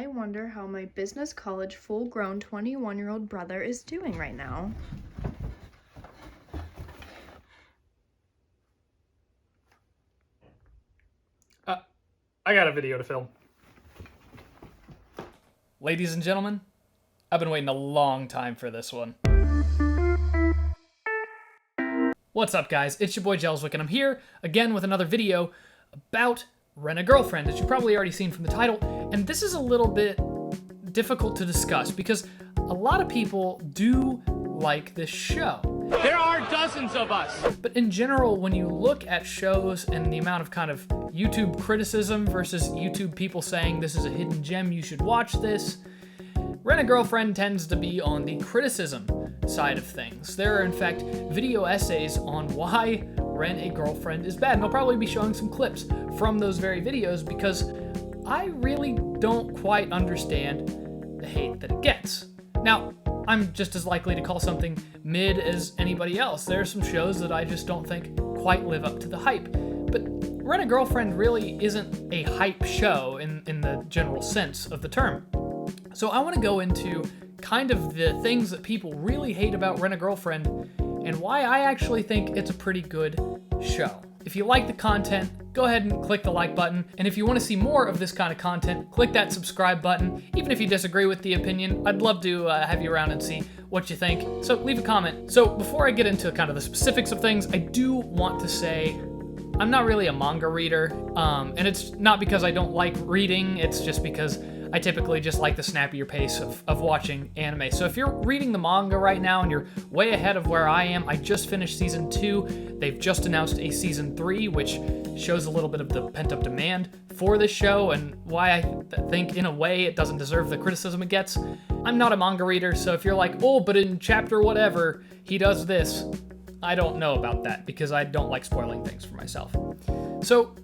I wonder how my business college full-grown 21-year-old brother is doing right now. I got a video to film. Ladies and gentlemen, I've been waiting a long time for this one. What's up, guys? It's your boy Jelswick, and I'm here again with another video about Rent a Girlfriend, as you've probably already seen from the title. And this is a little bit difficult to discuss because a lot of people do like this show. There are dozens of us. But in general, when you look at shows and the amount of kind of YouTube criticism versus YouTube people saying this is a hidden gem, you should watch this, Rent a Girlfriend tends to be on the criticism side of things. There are, in fact, video essays on why Rent a Girlfriend is bad. And I'll probably be showing some clips from those very videos because I really don't quite understand the hate that it gets. Now, I'm just as likely to call something mid as anybody else. There are some shows that I just don't think quite live up to the hype. But Rent a Girlfriend really isn't a hype show in the general sense of the term. So I want to go into kind of the things that people really hate about Rent a Girlfriend and why I actually think it's a pretty good show. If you like the content, go ahead and click the like button. And if you want to see more of this kind of content, click that subscribe button. Even if you disagree with the opinion, I'd love to have you around and see what you think. So leave a comment. So before I get into kind of the specifics of things, I do want to say I'm not really a manga reader. And it's not because I don't like reading, it's just because I typically just like the snappier pace of watching anime. So if you're reading the manga right now and you're way ahead of where I am, I just finished season 2. They've just announced a season 3, which shows a little bit of the pent-up demand for this show and why I think, in a way, it doesn't deserve the criticism it gets. I'm not a manga reader, so if you're like, oh, but in chapter whatever, he does this, I don't know about that because I don't like spoiling things for myself. So,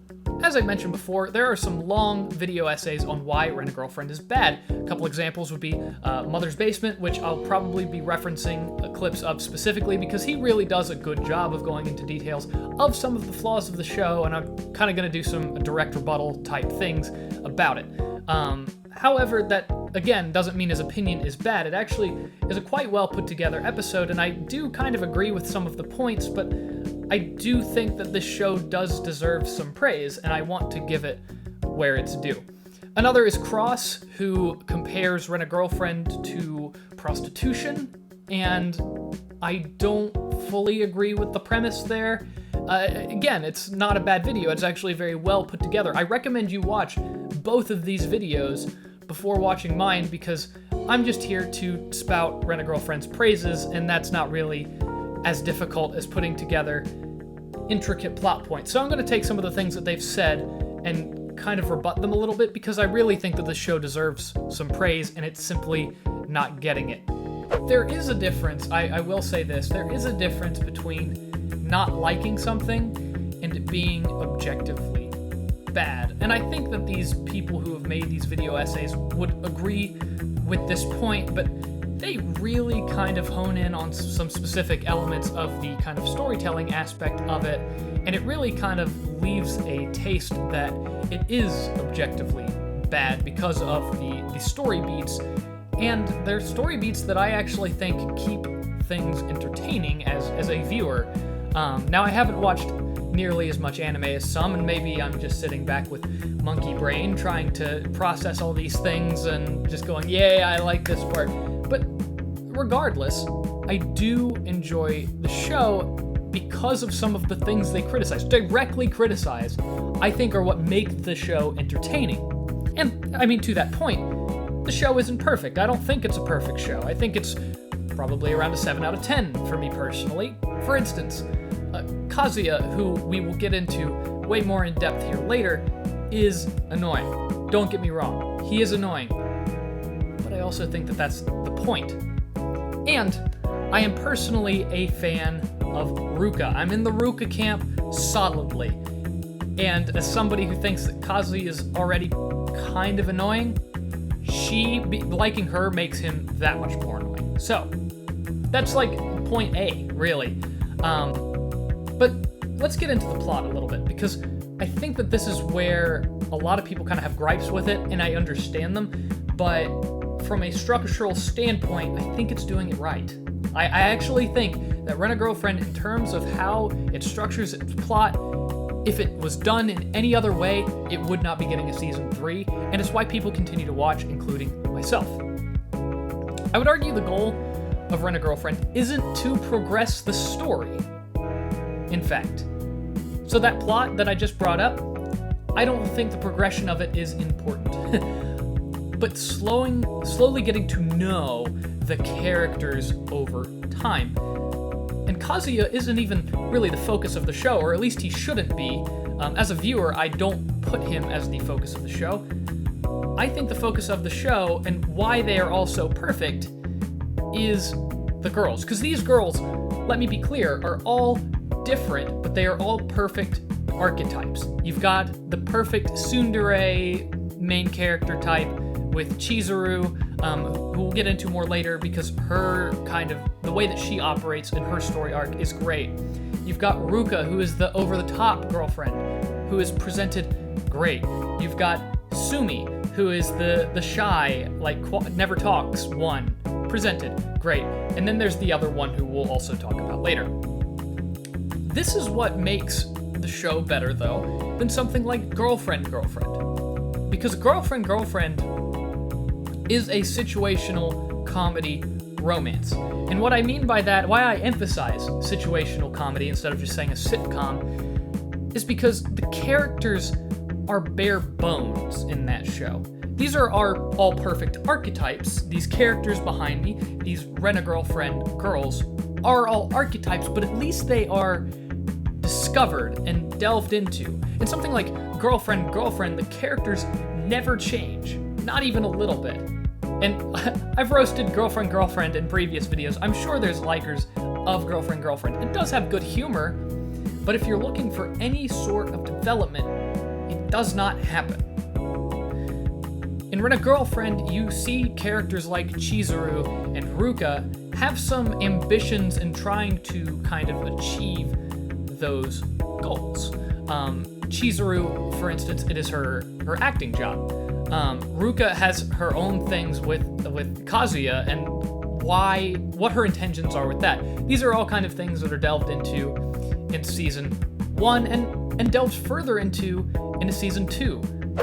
as I mentioned before, there are some long video essays on why Rent a Girlfriend is bad. A couple examples would be Mother's Basement, which I'll probably be referencing clips of specifically because he really does a good job of going into details of some of the flaws of the show, and I'm kind of going to do some direct rebuttal type things about it. However, that, again, doesn't mean his opinion is bad. It actually is a quite well put together episode, and I do kind of agree with some of the points, but I do think that this show does deserve some praise, and I want to give it where it's due. Another is Cross, who compares Rent a Girlfriend to prostitution, and I don't fully agree with the premise there. Again, it's not a bad video. It's actually very well put together. I recommend you watch both of these videos before watching mine because I'm just here to spout Rent a Girlfriend's praises, and that's not really as difficult as putting together intricate plot points. So I'm going to take some of the things that they've said and kind of rebut them a little bit because I really think that this show deserves some praise and it's simply not getting it. There is a difference, I will say this, there is a difference between not liking something and it being objectively bad. And I think that these people who have made these video essays would agree with this point, but they really kind of hone in on some specific elements of the kind of storytelling aspect of it, and it really kind of leaves a taste that it is objectively bad because of the story beats, and they're story beats that I actually think keep things entertaining as a viewer. Now, I haven't watched nearly as much anime as some, and maybe I'm just sitting back with monkey brain trying to process all these things and just going, yeah, I like this part. But regardless, I do enjoy the show because of some of the things they directly criticize, I think are what make the show entertaining. And, I mean, to that point, the show isn't perfect. I don't think it's a perfect show. I think it's probably around a 7 out of 10 for me personally. For instance, Kazuya, who we will get into way more in depth here later, is annoying. Don't get me wrong, he is annoying. But I also think that that's the point. And I am personally a fan of Ruka. I'm in the Ruka camp solidly. And as somebody who thinks that Kazuya is already kind of annoying, liking her makes him that much more annoying. So, that's like point A, really. But let's get into the plot a little bit, because I think that this is where a lot of people kind of have gripes with it, and I understand them. but from a structural standpoint, I think it's doing it right. I actually think that Rent-A-Girlfriend, in terms of how it structures its plot, if it was done in any other way, it would not be getting a season 3, and it's why people continue to watch, including myself. I would argue the goal of Rent-A-Girlfriend isn't to progress the story. In fact, so that plot that I just brought up, I don't think the progression of it is important. But slowly getting to know the characters over time. And Kazuya isn't even really the focus of the show, or at least he shouldn't be. As a viewer, I don't put him as the focus of the show. I think the focus of the show, and why they are all so perfect, is the girls. Because these girls, let me be clear, are all different, but they are all perfect archetypes. You've got the perfect tsundere main character type with Chizuru, who we'll get into more later because her the way that she operates in her story arc is great. You've got Ruka, who is the over-the-top girlfriend, who is presented great. You've got Sumi, who is the shy, never talks one, presented great. And then there's the other one who we'll also talk about later. This is what makes the show better, though, than something like Girlfriend, Girlfriend. Because Girlfriend, Girlfriend is a situational comedy romance. And what I mean by that, why I emphasize situational comedy instead of just saying a sitcom, is because the characters are bare bones in that show. These are our all perfect archetypes. These characters behind me, these Rent-A-Girlfriend girls, are all archetypes, but at least they are discovered and delved into. In something like Girlfriend, Girlfriend, the characters never change, not even a little bit. And I've roasted Girlfriend, Girlfriend in previous videos. I'm sure there's likers of Girlfriend, Girlfriend. It does have good humor, but if you're looking for any sort of development, it does not happen. In Rent-A-Girlfriend, you see characters like Chizuru and Ruka have some ambitions in trying to kind of achieve those goals. Chizuru, for instance, it is her acting job. Ruka has her own things with Kazuya and what her intentions are with that. These are all kind of things that are delved into in season 1 and delved further into season 2.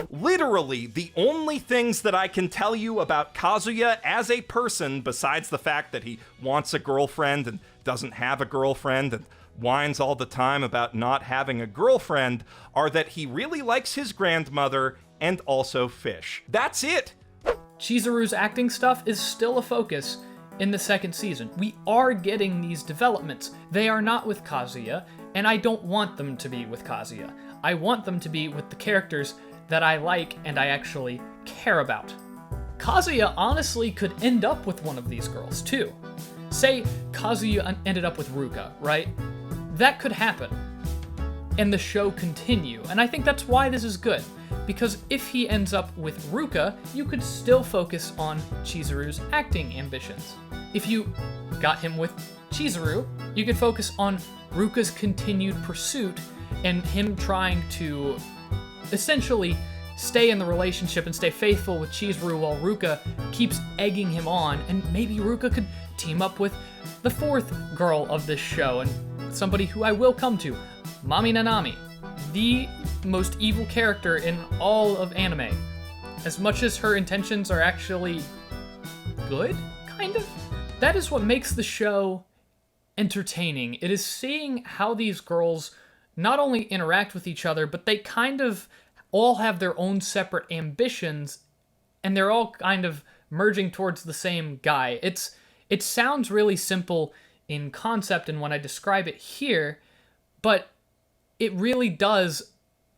Literally, the only things that I can tell you about Kazuya as a person, besides the fact that he wants a girlfriend and doesn't have a girlfriend and whines all the time about not having a girlfriend, are that he really likes his grandmother and also fish. That's it! Chizuru's acting stuff is still a focus in the second season. We are getting these developments. They are not with Kazuya, and I don't want them to be with Kazuya. I want them to be with the characters that I like and I actually care about. Kazuya honestly could end up with one of these girls, too. Say Kazuya ended up with Ruka, right? That could happen. And the show continue. And I think that's why this is good. Because if he ends up with Ruka, you could still focus on Chizuru's acting ambitions. If you got him with Chizuru, you could focus on Ruka's continued pursuit and him trying to essentially stay in the relationship and stay faithful with Chizuru while Ruka keeps egging him on, and maybe Ruka could team up with the fourth girl of this show, and somebody who I will come to, Mami Nanami, the most evil character in all of anime. As much as her intentions are actually good, kind of. That is what makes the show entertaining. It is seeing how these girls not only interact with each other, but they kind of all have their own separate ambitions, and they're all kind of merging towards the same guy. It sounds really simple in concept and when I describe it here, but it really does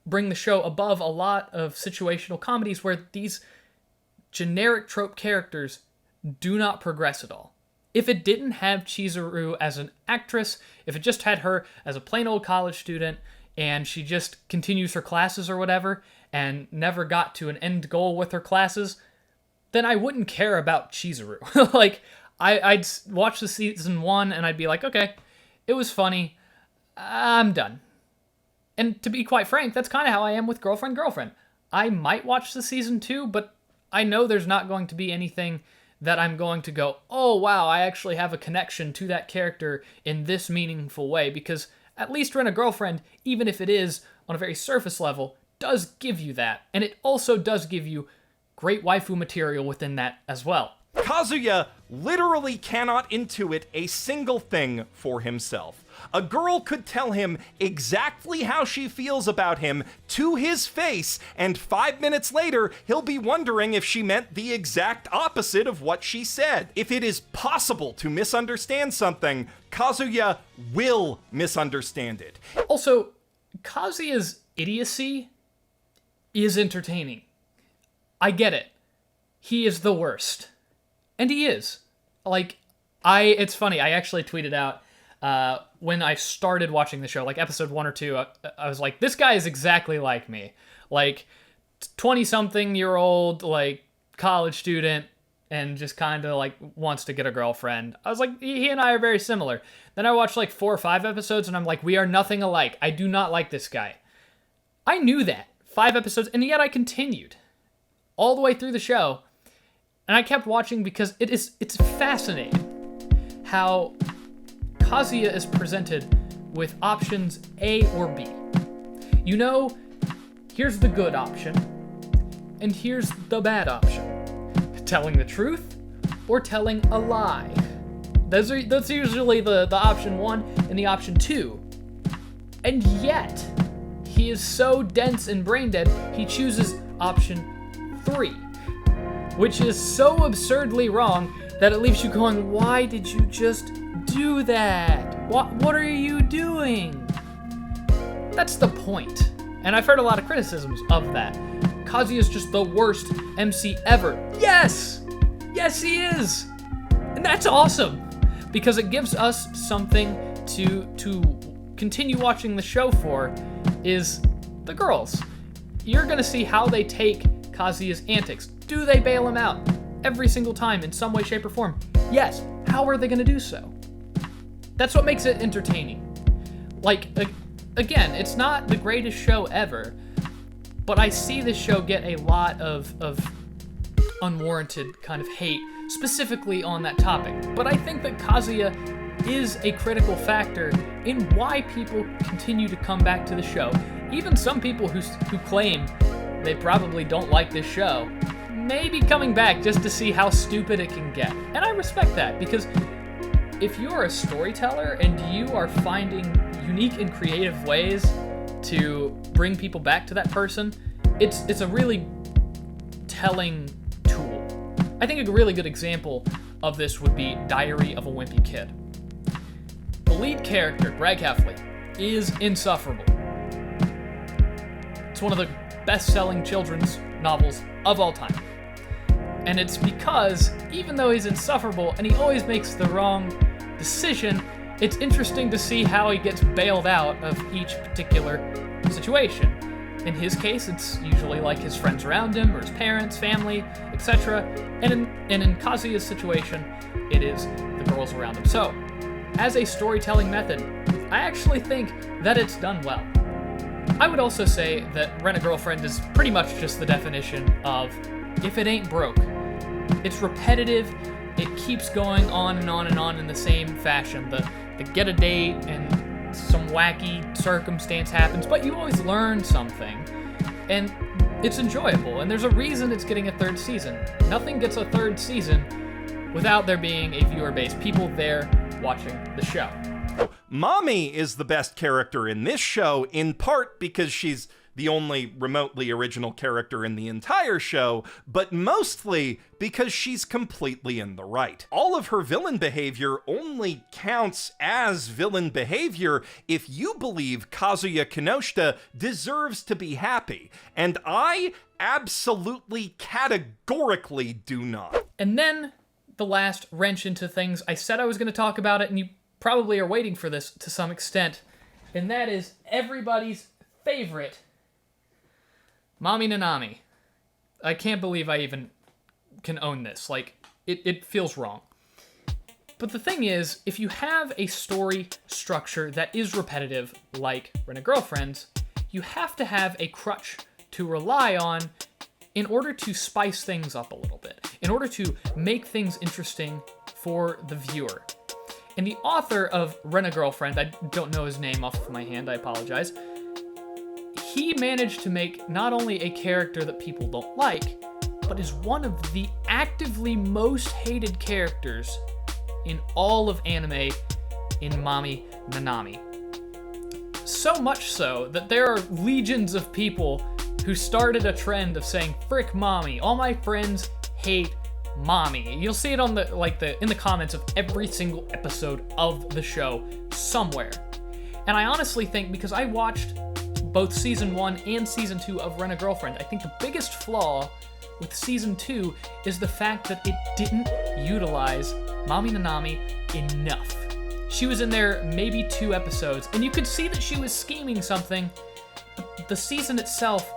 bring the show above a lot of situational comedies where these generic trope characters do not progress at all. If it didn't have Chizuru as an actress, if it just had her as a plain old college student, and she just continues her classes or whatever, and never got to an end goal with her classes, then I wouldn't care about Chizuru. I'd watch the season 1, and I'd be like, okay, it was funny, I'm done. And to be quite frank, that's kind of how I am with Girlfriend, Girlfriend. I might watch the season 2, but I know there's not going to be anything that I'm going to go, oh wow, I actually have a connection to that character in this meaningful way, because at least Rent-A-Girlfriend, even if it is on a very surface level, does give you that. And it also does give you great waifu material within that as well. Kazuya literally cannot intuit a single thing for himself. A girl could tell him exactly how she feels about him to his face, and 5 minutes later, he'll be wondering if she meant the exact opposite of what she said. If it is possible to misunderstand something, Kazuya will misunderstand it. Also, Kazuya's idiocy is entertaining. I get it. He is the worst. And he is. It's funny, I actually tweeted out, when I started watching the show, like episode 1 or 2, I was like, this guy is exactly like me. 20-something-year-old, college student, and just kind of, wants to get a girlfriend. I was like, he and I are very similar. Then I watched, 4 or 5 episodes, and I'm like, we are nothing alike. I do not like this guy. I knew that. 5 episodes, and yet I continued. All the way through the show. And I kept watching because it's fascinating how Kazuya is presented with options A or B. You know, here's the good option, and here's the bad option. Telling the truth or telling a lie. That's usually the option 1 and the option 2. And yet, he is so dense and brain dead, he chooses option 3. Which is so absurdly wrong that it leaves you going, why did you just do that? What are you doing? That's the point. And I've heard a lot of criticisms of that. Kazuya is just the worst MC ever. Yes! Yes, he is! And that's awesome! Because it gives us something to continue watching the show for, is the girls. You're gonna see how they take Kazuya's antics. Do they bail him out every single time in some way, shape, or form? Yes. How are they going to do so? That's what makes it entertaining. Again, it's not the greatest show ever, but I see this show get a lot of unwarranted kind of hate, specifically on that topic. But I think that Kazuya is a critical factor in why people continue to come back to the show. Even some people who claim they probably don't like this show may be coming back just to see how stupid it can get. And I respect that, because if you're a storyteller and you are finding unique and creative ways to bring people back to that person, it's a really telling tool. I think a really good example of this would be Diary of a Wimpy Kid. The lead character, Greg Heffley, is insufferable. It's one of the best-selling children's novels of all time. And it's because, even though he's insufferable and he always makes the wrong decision, it's interesting to see how he gets bailed out of each particular situation. In his case, it's usually his friends around him, or his parents, family, etc. And in Kazuya's situation, it is the girls around him. So, as a storytelling method, I actually think that it's done well. I would also say that Rent-A-Girlfriend is pretty much just the definition of, if it ain't broke. It's repetitive, it keeps going on and on and on in the same fashion. The get a date and some wacky circumstance happens, but you always learn something. And it's enjoyable, and there's a reason it's getting a 3rd season. Nothing gets a 3rd season without there being a viewer base, people there watching the show. Mami is the best character in this show, in part because she's the only remotely original character in the entire show, but mostly because she's completely in the right. All of her villain behavior only counts as villain behavior if you believe Kazuya Kinoshita deserves to be happy, and I absolutely categorically do not. And then the last wrench into things, I said I was going to talk about it, and you probably are waiting for this to some extent, and that is everybody's favorite Mami Nanami. I can't believe I even can own this. It feels wrong. But the thing is, if you have a story structure that is repetitive, like Rent-A-Girlfriend's, you have to have a crutch to rely on in order to spice things up a little bit, in order to make things interesting for the viewer. And the author of Rent-A-Girlfriend, I don't know his name off of my hand, I apologize, he managed to make not only a character that people don't like, but is one of the actively most hated characters in all of anime in Mami Nanami. So much so that there are legions of people who started a trend of saying, "Frick Mami, all my friends hate Mami." You'll see it on in the comments of every single episode of the show somewhere. And I honestly think, because I watched both season 1 and season 2 of Rent-A-Girlfriend, I think the biggest flaw with season 2 is the fact that it didn't utilize Mami Nanami enough. She was in there maybe 2 episodes, and you could see that she was scheming something, but the season itself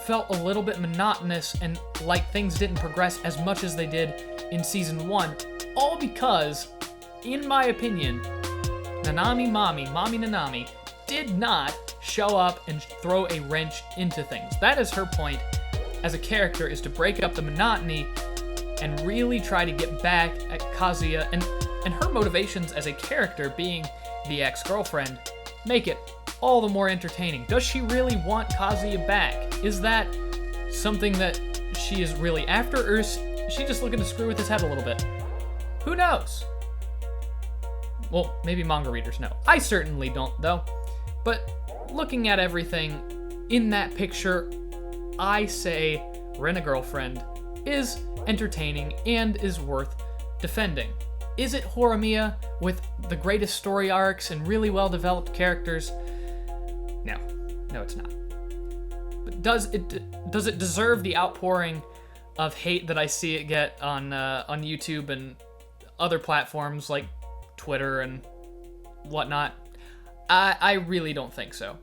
felt a little bit monotonous and like things didn't progress as much as they did in season 1, all because, in my opinion, Mami Nanami, did not show up and throw a wrench into things. That is her point as a character, is to break up the monotony and really try to get back at Kazuya, and her motivations as a character, being the ex-girlfriend, make it all the more entertaining. Does she really want Kazuya back? Is that something that she is really after, or is she just looking to screw with his head a little bit? Who knows? Well, maybe manga readers know. I certainly don't, though. But looking at everything in that picture, I say Rent-A-Girlfriend is entertaining and is worth defending. Is it Horimiya with the greatest story arcs and really well-developed characters? No, it's not. But does it deserve the outpouring of hate that I see it get on YouTube and other platforms like Twitter and whatnot? I really don't think so.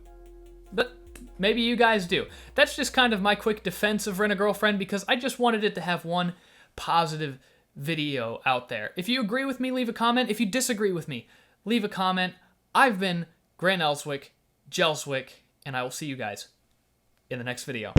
But maybe you guys do. That's just kind of my quick defense of Rent-A-Girlfriend, because I just wanted it to have one positive video out there. If you agree with me, leave a comment. If you disagree with me, leave a comment. I've been Grant Elswick, Gelswick, and I will see you guys in the next video.